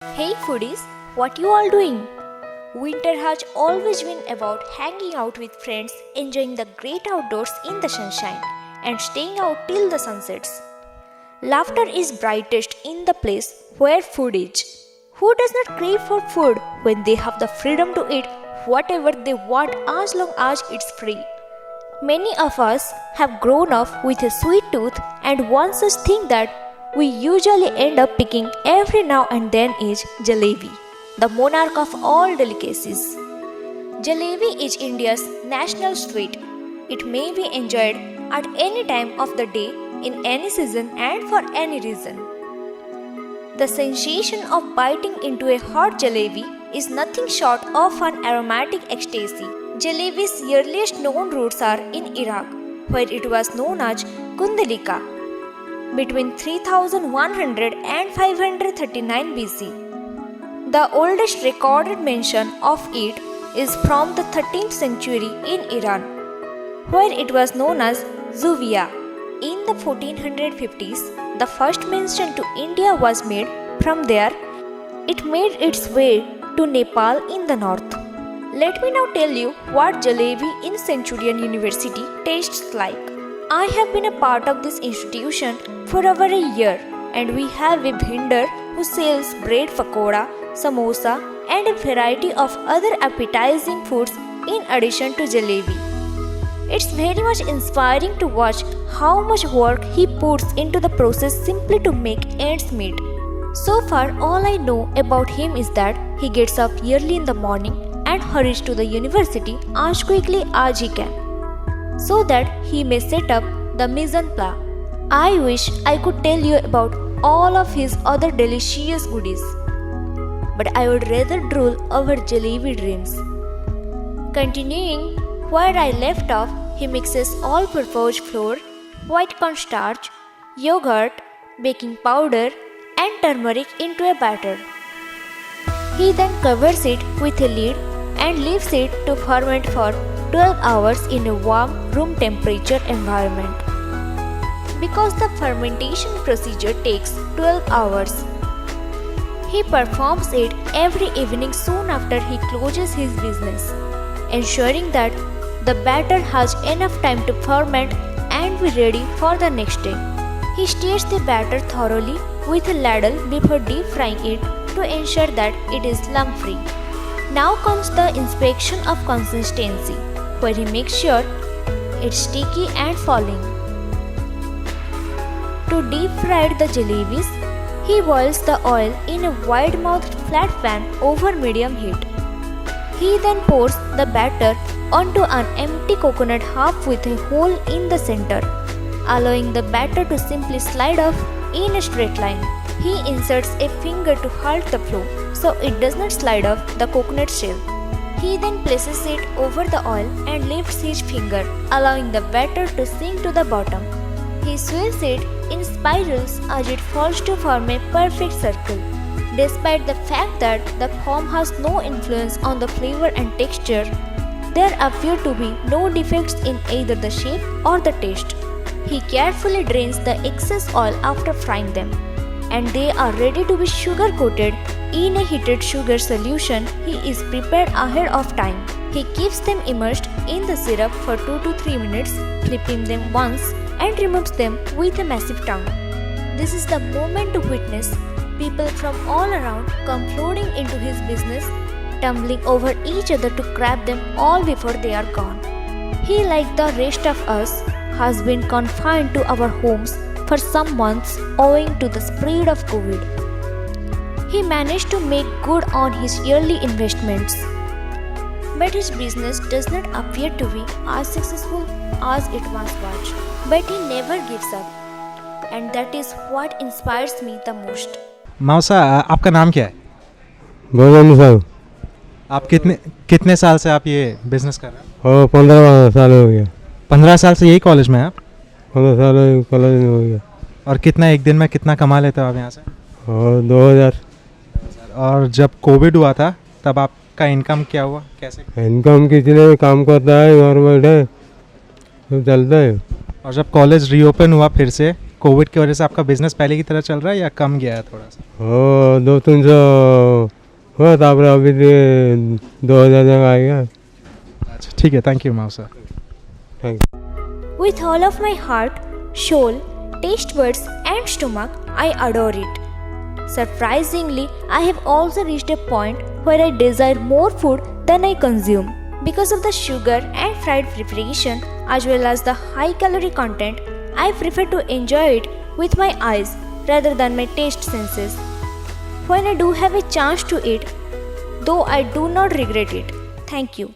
Hey foodies, what you all doing? Winter has always been about hanging out with friends, enjoying the great outdoors in the sunshine, and staying out till the sun sets. Laughter is brightest in the place where food is. Who does not crave for food when they have the freedom to eat whatever they want as long as it's free? Many of us have grown up with a sweet tooth, and one such thing that we usually end up picking every now and then is jalebi, the monarch of all delicacies. Jalebi is India's national sweet. It may be enjoyed at any time of the day, in any season, and for any reason. The sensation of biting into a hot jalebi is nothing short of an aromatic ecstasy. Jalebi's earliest known roots are in Iraq, where it was known as kundalika, between 3100 and 539 BC. The oldest recorded mention of it is from the 13th century in Iran, where it was known as zuvia. In the 1450s, the first mention to India was made. From there, it made its way to Nepal in the north. Let me now tell you what jalebi in Centurion University tastes like. I have been a part of this institution for over a year, and we have a vendor who sells bread pakoda, samosa, and a variety of other appetizing foods in addition to jalebi. It's very much inspiring to watch how much work he puts into the process simply to make ends meet. So far, all I know about him is that he gets up early in the morning and hurries to the university as quickly as he can, so that he may set up the mise en place. I wish I could tell you about all of his other delicious goodies, but I would rather drool over jalebi dreams. Continuing where I left off, he mixes all-purpose flour, white cornstarch, yogurt, baking powder, and turmeric into a batter. He then covers it with a lid and leaves it to ferment for 12 hours in a warm room temperature environment. Because the fermentation procedure takes 12 hours, he performs it every evening soon after he closes his business, ensuring that the batter has enough time to ferment and be ready for the next day. He stirs the batter thoroughly with a ladle before deep frying it to ensure that it is lump-free. Now comes the inspection of consistency, where he makes sure it's sticky and falling. To deep fry the jalebis, he boils the oil in a wide-mouthed flat pan over medium heat. He then pours the batter onto an empty coconut half with a hole in the center, allowing the batter to simply slide off in a straight line. He inserts a finger to halt the flow so it does not slide off the coconut shell. He then places it over the oil and lifts his finger, allowing the batter to sink to the bottom. He swirls it in spirals as it falls to form a perfect circle. Despite the fact that the form has no influence on the flavor and texture, there appear to be no defects in either the shape or the taste. He carefully drains the excess oil after frying them, and they are ready to be sugar coated in a heated sugar solution he is prepared ahead of time. He keeps them immersed in the syrup for 2 to 3 minutes, flipping them once and removes them with a massive tongue. This is the moment to witness people from all around come flooding into his business, tumbling over each other to grab them all before they are gone. He, like the rest of us, has been confined to our homes for some months owing to the spread of COVID. He managed to make good on his yearly investments, but his business does not appear to be as successful as it once was. But he never gives up, and that is what inspires me the most. मौसा, आपका नाम क्या है? भोजन साहब। आप कितने साल से आप ये बिजनेस कर रहे हैं? 15 साल हो गया। 15 साल से यही कॉलेज में हैं आप? 15 साल कॉलेज में हो गया। और कितना एक दिन में कितना कमा लेते हो आप यहाँ से? 2000। और जब कोविड हुआ था तब आपका इनकम क्या हुआ, कैसे? इनकम किसी ने काम करता है, घर बैठे तो चलता है। और जब कॉलेज रीओपन हुआ फिर से कोविड की वजह से आपका बिजनेस पहले की तरह चल रहा है या कम गया है थोड़ा सा? और 200-300 हुआ था, पर अभी 2000 तक आ गया। अच्छा ठीक है, thank you Mao sir. Thank you. With all of my heart, soul, taste buds, and stomach, I adore it. Surprisingly, I have also reached a point where I desire more food than I consume. Because of the sugar and fried preparation, as well as the high calorie content, I prefer to enjoy it with my eyes rather than my taste senses. When I do have a chance to eat, though I do not regret it. Thank you.